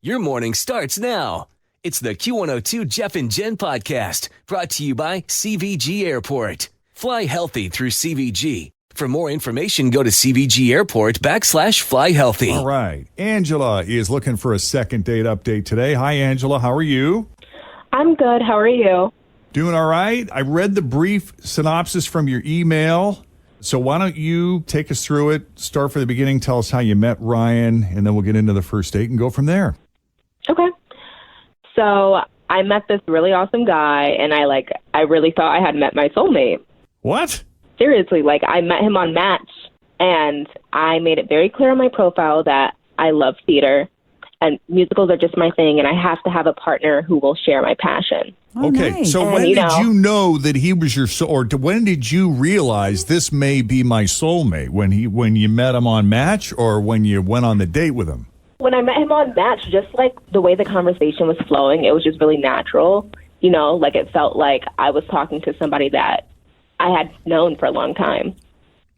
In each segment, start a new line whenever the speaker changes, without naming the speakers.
Your morning starts now. It's the Q102 Jeff and Jenn podcast brought to you by CVG Airport. Fly healthy through CVG. For more information, go to CVG Airport /fly healthy.
All right. Angela is looking for a second date update today. Hi, Angela. How are you?
I'm good. How are you?
Doing all right. I read the brief synopsis from your email. So why don't you take us through it, start from the beginning, tell us how you met Ryan, and then we'll get into the first date and go from there.
Okay. So I met this really awesome guy, and I really thought I had met my soulmate.
What?
Seriously, I met him on Match, and I made it very clear on my profile that I love theater, and musicals are just my thing, and I have to have a partner who will share my passion.
Oh, okay, nice. So when did you know that he was your soul, or when did you realize this may be my soulmate? When you met him on Match, or when you went on the date with him?
When I met him on Match, just the way the conversation was flowing, it was just really natural. It felt like I was talking to somebody that I had known for a long time.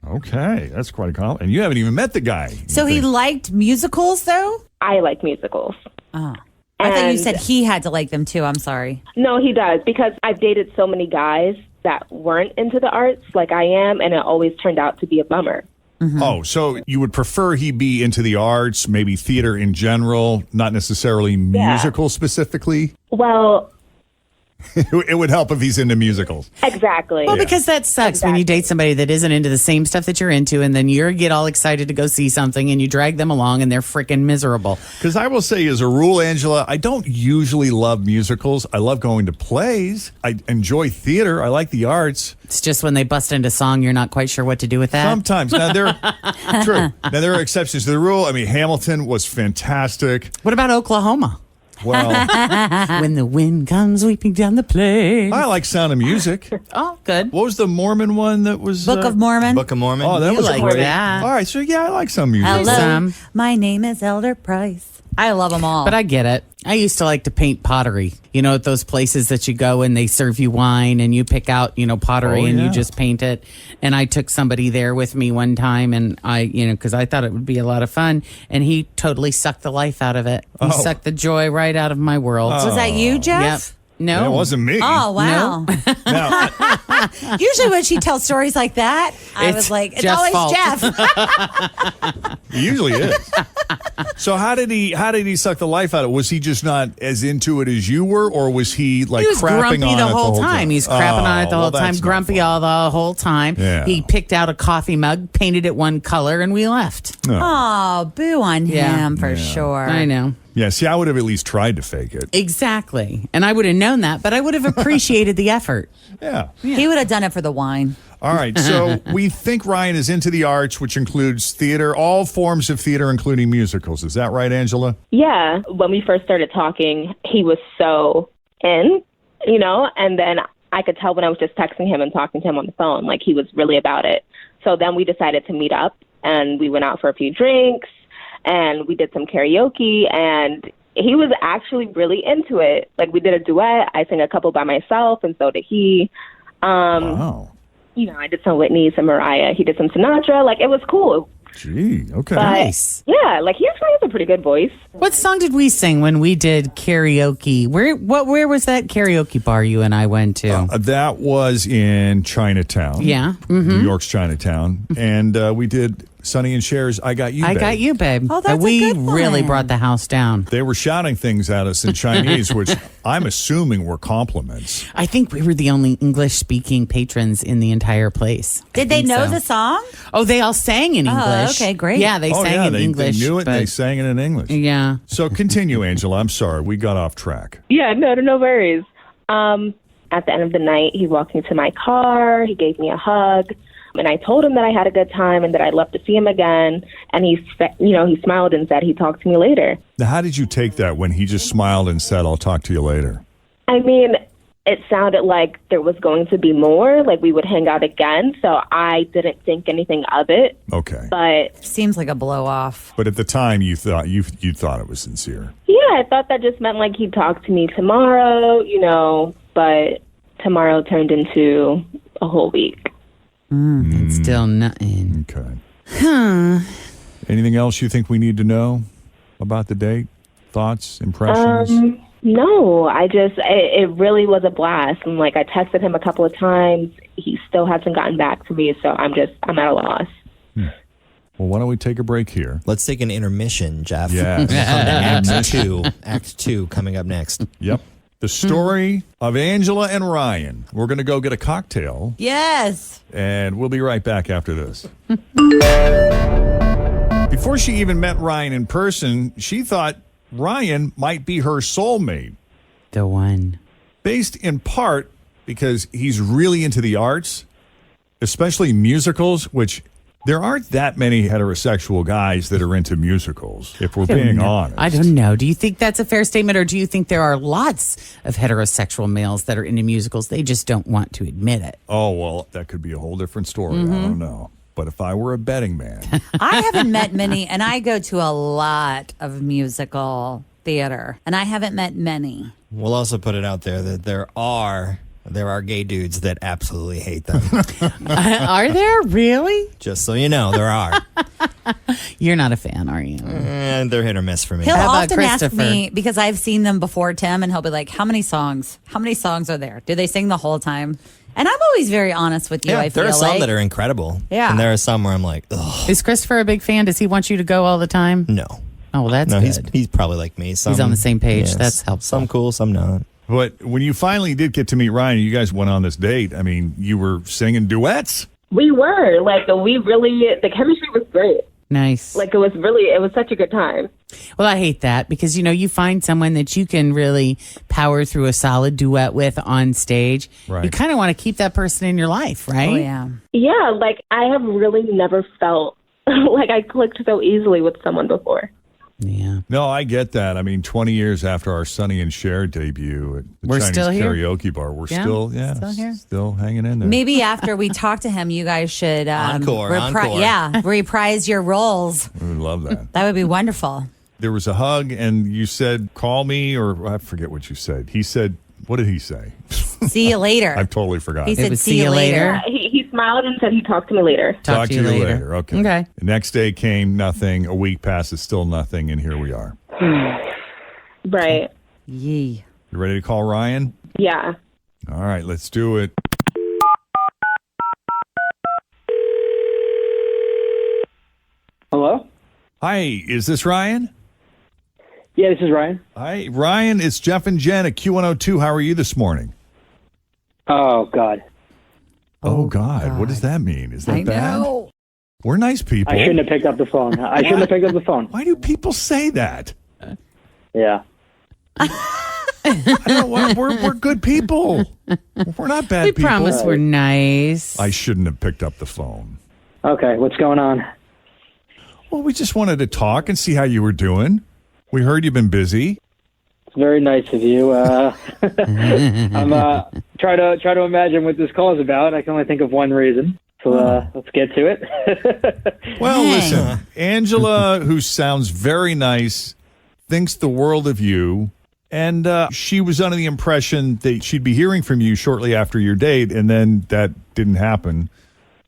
Okay, that's quite a compliment. And you haven't even met the guy.
So he liked musicals, though?
I like musicals.
Oh. I thought you said he had to like them, too. I'm sorry.
No, he does, because I've dated so many guys that weren't into the arts like I am, and it always turned out to be a bummer.
Mm-hmm. Oh, so you would prefer he be into the arts, maybe theater in general, not necessarily musical specifically?
Well,
it would help if he's into musicals.
Exactly.
Well, because that sucks when you date somebody that isn't into the same stuff that you're into, and then you get all excited to go see something, and you drag them along, and they're freaking miserable.
Because I will say, as a rule, Angela, I don't usually love musicals. I love going to plays. I enjoy theater. I like the arts.
It's just when they bust into song, you're not quite sure what to do with that.
Sometimes. Now, true. Now, there are exceptions to the rule. I mean, Hamilton was fantastic.
What about Oklahoma?
Well,
when the wind comes sweeping down the plain.
I like Sound of Music.
Oh, good.
What was the Mormon one that was?
Book of Mormon.
Book of Mormon.
Oh, that was
like
great.
that.
All right, so I like some music.
Hello,
my name is Elder Price. I love them all.
But I get it. I used to like to paint pottery. At those places that you go and they serve you wine and you pick out, pottery and you just paint it. And I took somebody there with me one time, and because I thought it would be a lot of fun. And he totally sucked the life out of it. He sucked the joy right out of my world.
Was that you, Jeff?
Yep. No.
It wasn't me.
Oh, wow.
No.
Now,
Usually when she tells stories like that, I was like, it's
Jeff's
always
fault.
Jeff.
it usually is. So how did he suck the life out of it? Was he just not as into it as you were, or was he like
He was
crapping
grumpy
on
the
it
whole time. He's crapping on it the whole time, grumpy all the whole time.
Yeah.
He picked out a coffee mug, painted it one color, and we left.
Oh, boo on him for sure.
I know.
Yeah, see, I would have at least tried to fake it.
Exactly. And I would have known that, but I would have appreciated the effort.
Yeah.
He would have done it for the wine.
All right, so we think Ryan is into the arts, which includes theater, all forms of theater, including musicals. Is that right, Angela?
Yeah. When we first started talking, he was so in, and then I could tell when I was just texting him and talking to him on the phone, like he was really about it. So then we decided to meet up, and we went out for a few drinks, and we did some karaoke, and he was actually really into it. Like, we did a duet. I sang a couple by myself, and so did he.
Wow.
I did some Whitney, some Mariah. He did some Sinatra. Like, it was cool.
Gee, okay.
But,
Nice.
yeah, he actually has a pretty good voice.
What song did we sing when we did karaoke? Where was that karaoke bar you and I went to?
That was in Chinatown.
Yeah.
New York's Chinatown. And we did Sonny and Cher's I Got You, Babe.
I Got You, Babe.
Oh, that's a
we
good one.
really brought the house down.
They were shouting things at us in Chinese, which I'm assuming were compliments.
I think we were the only English-speaking patrons in the entire place.
Did they know the song?
Oh, they all sang in English.
Okay, great.
Yeah, they sang in
they
English.
knew it and they
but-
sang it in English.
Yeah.
So continue, Angela. I'm sorry. We got off track.
Yeah, no worries. At the end of the night, he walked into my car. He gave me a hug. And I told him that I had a good time and that I'd love to see him again. And he smiled and said he'd talk to me later.
Now, how did you take that when he just smiled and said, I'll talk to you later?
I mean, it sounded like there was going to be more, like we would hang out again. So I didn't think anything of it.
Okay.
But
Seems like a blow off.
But at the time, you thought it was sincere.
yeah, I thought that just meant like he'd talk to me tomorrow, but tomorrow turned into a whole week.
It's still nothing.
Okay. Anything else you think we need to know about the date? thoughts, impressions?
No, it really was a blast. And like, I texted him a couple of times. He still hasn't gotten back to me. So I'm at a loss.
Well, why don't we take a break here?
Let's take an intermission, Jeff.
Yeah.
Come to Act 2. Act 2 coming up next.
Yep. The story of Angela and Ryan. We're going to go get a cocktail,
Yes.
and we'll be right back after this. Before she even met Ryan in person, she thought Ryan might be her soulmate,
The one.
based in part because he's really into the arts, especially musicals, which there aren't that many heterosexual guys that are into musicals, if we're being honest.
I don't know. Do you think that's a fair statement, or do you think there are lots of heterosexual males that are into musicals? They just don't want to admit it.
Oh, well, that could be a whole different story. I don't know. But if I were a betting man,
I haven't met many, and I go to a lot of musical theater, and I haven't met many.
We'll also put it out there that there are gay dudes that absolutely hate them.
Are there really?
Just so you know, there are.
You're not a fan, are you?
And they're hit or miss for me.
He'll
How about
often ask
Christopher?
me, because I've seen them before, Tim, and he'll be like, how many songs? How many songs are there? Do they sing the whole time? And I'm always very honest with you, I feel
there are some
like.
that are incredible.
Yeah.
And there are some where I'm like, ugh,
Is Christopher a big fan? Does he want you to go all the time?
no.
Oh, well, that's
No,
good.
he's probably like me. Some,
He's on the same page. That's helpful.
Some cool, some not.
but when you finally did get to meet Ryan, you guys went on this date. I mean, you were singing duets.
We were the chemistry was great.
Nice.
Like, it was such a good time.
Well, I hate that because, you find someone that you can really power through a solid duet with on stage.
Right.
You kind of want to keep that person in your life, right?
Oh, yeah.
Yeah, like, I have really never felt like I clicked so easily with someone before.
Yeah.
No, I get that. I mean, 20 years after our Sonny and Cher debut at the
We're
Chinese
still here.
karaoke bar, we're
Yeah,
still
here.
still hanging in there.
Maybe after we talk to him, you guys should
Encore.
Yeah, reprise your roles.
We would love that.
That would be wonderful.
There was a hug, and you said, call me, or I forget what you said. He said, what did he say?
See you later.
I've totally forgotten.
He said,
was
see you later.
He smiled and said he'd talk to me later.
Talk to you later. Okay.
Okay.
The next day came nothing. A week passes, still nothing, and here we are.
Right.
Yee.
You ready to call Ryan?
Yeah.
All right, let's do it.
Hello?
Hi, is this Ryan?
Yeah, this is Ryan.
Hi, Ryan. It's Jeff and Jen at Q102. How are you this morning?
Oh, God.
Oh, God. What does that mean? Is that
I
bad?
know.
We're nice people.
I shouldn't have picked up the phone. I shouldn't have picked up the phone.
Why do people say that?
Yeah.
I don't know. We're good people. We're not bad
We
people.
promise we're nice.
I shouldn't have picked up the phone.
Okay, what's going on?
Well, we just wanted to talk and see how you were doing. We heard you've been busy.
It's very nice of you. I'm try to imagine what this call is about. I can only think of one reason. So let's get to it.
Well,
Dang.
listen, Angela, who sounds very nice, thinks the world of you. And she was under the impression that she'd be hearing from you shortly after your date, and then that didn't happen.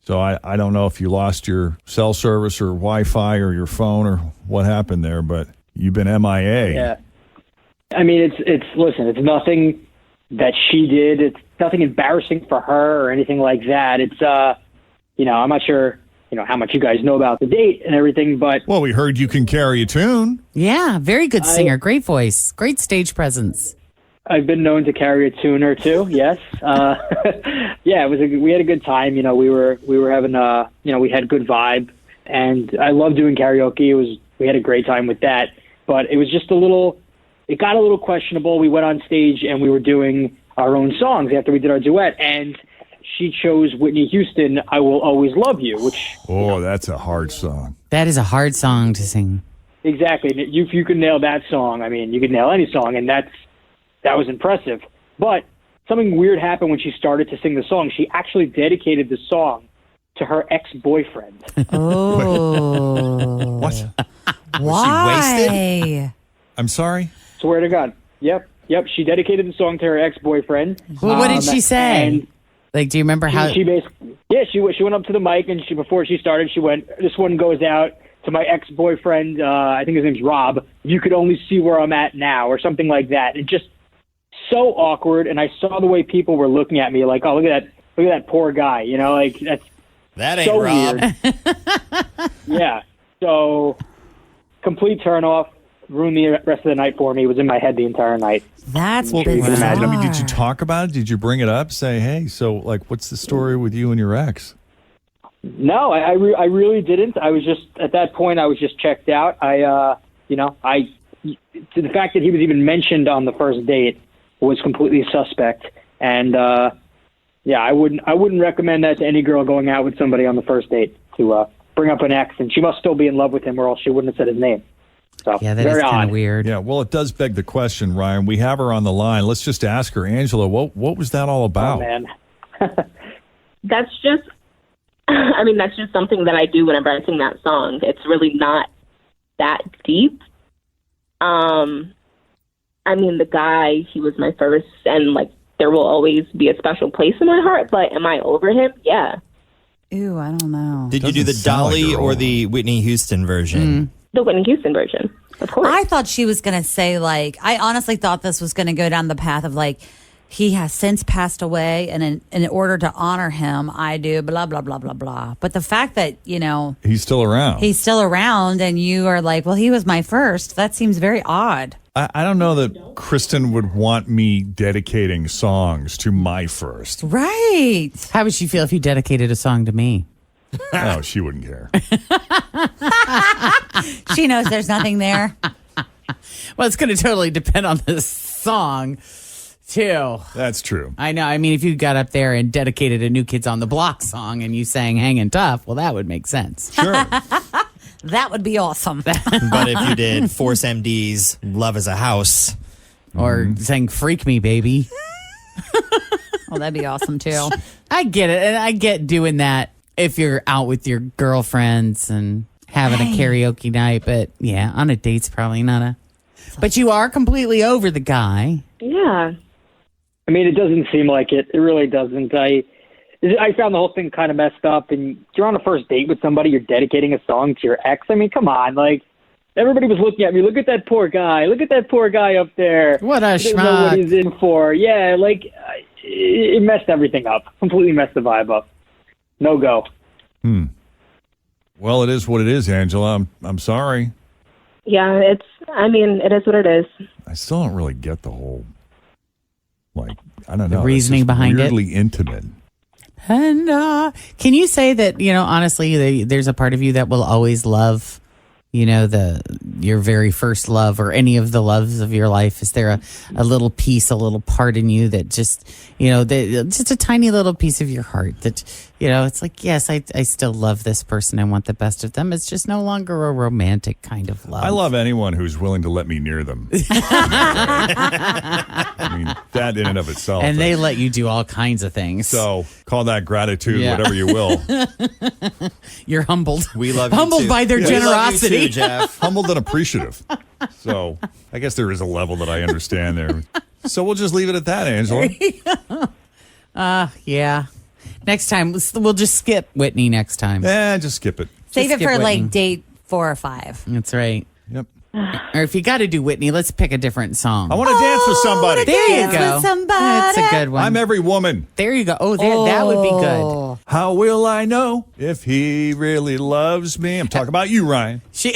So I don't know if you lost your cell service or Wi-Fi or your phone or what happened there, but you've been MIA.
Yeah. I mean, it's nothing that she did. It's nothing embarrassing for her or anything like that. It's, I'm not sure, how much you guys know about the date and everything, but
Well, we heard you can carry a tune.
Yeah, very good singer. Great voice. Great stage presence.
I've been known to carry a tune or two. Yes. Yeah, we had a good time. We were having we had a good vibe, and I love doing karaoke. We had a great time with that, but it was just it got a little questionable. We went on stage and we were doing our own songs after we did our duet, and she chose Whitney Houston, "I Will Always Love You," which
Oh, that's a hard song.
That is a hard song to sing.
exactly, if you could nail that song, I mean, you could nail any song, and that was impressive. But something weird happened when she started to sing the song. She actually dedicated the song to her ex-boyfriend.
Oh.
What?
Why?
I'm sorry?
Swear to God. Yep. She dedicated the song to her ex-boyfriend.
Well, what did she say?
And
Like, do you remember how?
she basically, she went up to the mic, and before she started, she went, "This one goes out to my ex-boyfriend, I think his name's Rob, you could only see where I'm at now, or something like that. It just so awkward, and I saw the way people were looking at me like, oh, look at that poor guy, you know, like
That ain't
so
Rob.
weird. Yeah, so complete turnoff, ruined the rest of the night for me. It was in my head the entire night.
That's
Well, you can imagine.
I mean, did you talk about it? Did you bring it up? Say, hey, so like, what's the story with you and your ex?
No, I really didn't. I was just at that point. I was just checked out. To the fact that he was even mentioned on the first date was completely suspect. And I wouldn't recommend that to any girl going out with somebody on the first date to bring up an ex, and she must still be in love with him, or else she wouldn't have said his name. So
Yeah, that
very
is kind
odd.
of weird.
Yeah, well, it does beg the question, Ryan. We have her on the line. Let's just ask her, Angela. What was that all
Oh
about?
man.
That's just, I mean, that's just something that I do whenever I sing that song. It's really not that deep. I mean, the guy, he was my first, and like, there will always be a special place in my heart, but am I over him? Yeah.
Ew, I don't know.
Did you do the
Doesn't sound like
Dolly
you're
or
old.
the Whitney Houston version?
The Whitney Houston version, of course.
I thought she was going to say, like, I honestly thought this was going to go down the path of, like, he has since passed away, and in order to honor him, I do blah, blah, blah, blah, blah. But the fact that, you know,
He's still around.
he's still around and you are like, well, he was my first, that seems very odd.
I don't know that Kristen would want me dedicating songs to my first.
Right.
How would she feel if you dedicated a song to me?
Oh, she wouldn't care.
She knows there's nothing there.
Well, it's going to totally depend on the song, too.
That's true.
I know. I mean, if you got up there and dedicated a New Kids on the Block song and you sang Hangin' Tough, well, that would make sense.
Sure.
That would be awesome.
But if you did Force MD's Love is a House,
Or sang Freak Me, Baby.
Oh, that'd be awesome, too.
I get it. And I get doing that if you're out with your girlfriends and having a karaoke night. But yeah, on a date's probably not a. But you are completely over the guy.
yeah.
I mean, it doesn't seem like it. It really doesn't. I found the whole thing kind of messed up. And you're on a first date with somebody, you're dedicating a song to your ex. I mean, come on. Like, everybody was looking at me. Look at that poor guy. Look at that poor guy up there.
What a
He doesn't know what
schmuck.
he's in for. Yeah, like, it messed everything up. Completely messed the vibe up. No go.
Well, it is what it is, Angela. I'm sorry.
Yeah, it is what it is.
I still don't really get the whole, like, I don't know. It's
reasoning
just
behind it?
weirdly intimate.
And can you say that, you know, honestly, there's a part of you that will always love, you know, your very first love or any of the loves of your life? Is there a little piece, a little part in you that just, you know, just a tiny little piece of your heart that, you know, it's like, yes, I still love this person. I want the best of them. It's just no longer a romantic kind of love.
I love anyone who's willing to let me near them. I mean, that in and of itself.
And they let you do all kinds of things.
So call that gratitude,
Yeah.
whatever you will.
You're humbled.
we love you
Humbled
too.
by their
We love you
generosity.
too, Jeff.
Humbled and appreciative. So I guess there is a level that I understand there. So we'll just leave it at that, Angela.
Yeah. Next time, we'll just skip Whitney next time.
Just skip it.
Save it
skip
for,
Whitney.
like, date 4 or 5.
That's right.
Yep.
Or if you got to do Whitney, let's pick a different song.
I want to dance with somebody.
There you
Dance
go.
with somebody.
That's a good one.
I'm every woman.
There you go. Oh, that would be good.
How will I know if he really loves me? I'm talking about you, Ryan.
She.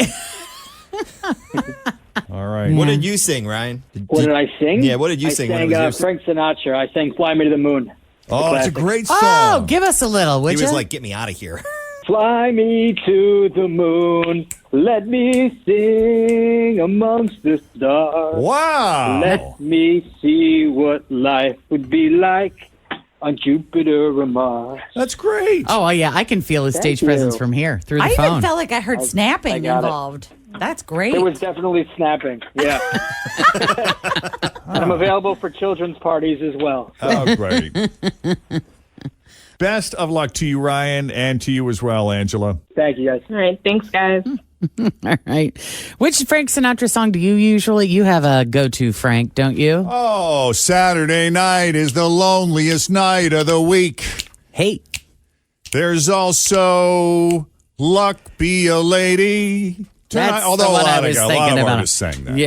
All right.
What did you sing, Ryan?
What did I sing?
Yeah, what did you
I
sing when
sang
it was your-
Frank Sinatra. I sang Fly Me to the Moon.
Oh, it's a
classic.
great song.
Oh, give us a little, would
He
you?
was like, get me out of here.
Fly me to the moon. Let me sing amongst the stars.
Wow.
Let me see what life would be like on Jupiter or Mars.
That's great.
Oh, yeah. I can feel his stage
you.
presence from here through the
I
phone.
even felt like I heard snapping
got it.
involved. That's great.
It was definitely snapping. Yeah. And I'm available for children's parties as well.
Oh, great. Best of luck to you, Ryan, and to you as well, Angela.
Thank you, guys.
All right. Thanks, guys.
All right. Which Frank Sinatra song do you usually? You have a go-to, Frank, don't you?
Oh, Saturday night is the loneliest night of the week.
Hey.
There's also Luck be a lady.
That's
Although
the
a
one I
lot
was
of
thinking about.
artists sang that.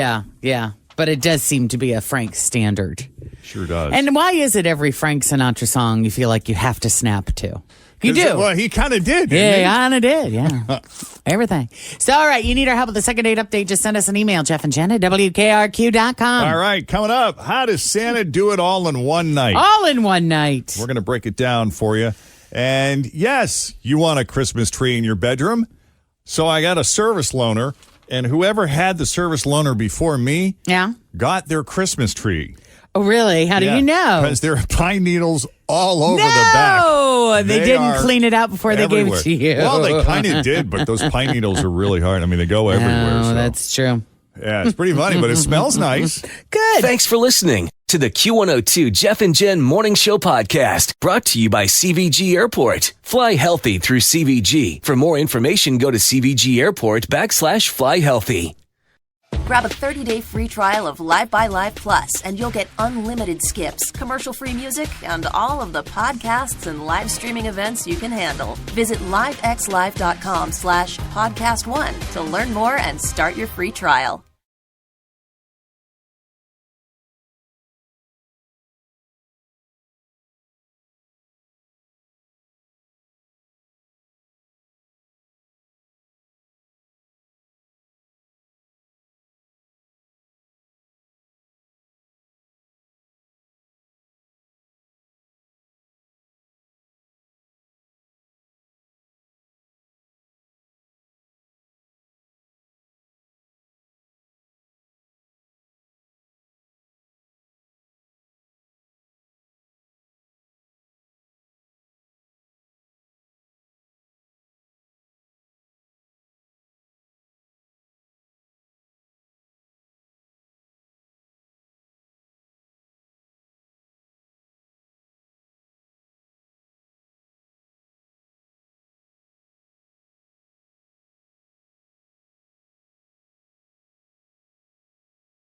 Yeah. But it does seem to be a Frank standard.
Sure does.
And why is it every Frank Sinatra song you feel like you have to snap to? You do.
Well, he kind of did.
Yeah,
didn't he?
he kind of did. Yeah. Everything. So, all right. You need our help with the second date update. Just send us an email, Jeff and Jenn at WKRQ.com.
All right, coming up, how does Santa do it all in one night?
All in one night.
We're going to break it down for you. And yes, you want a Christmas tree in your bedroom. So I got a service loaner, and whoever had the service loaner before me got their Christmas tree.
Oh, really? How do you know?
Because there are pine needles all over the back.
No, they didn't
are
clean it out before they gave it to you.
Well, they kind of did, but those pine needles are really hard. I mean, they go everywhere.
Oh,
so.
that's true.
Yeah, it's pretty funny, but it smells nice.
Good.
Thanks for listening to the Q102 Jeff and Jenn Morning Show podcast, brought to you by CVG Airport. Fly healthy through CVG. For more information, go to CVG Airport /fly healthy.
Grab a 30-day free trial of Live by Live Plus, and you'll get unlimited skips, commercial-free music, and all of the podcasts and live streaming events you can handle. Visit livexlive.com/podcast1 to learn more and start your free trial.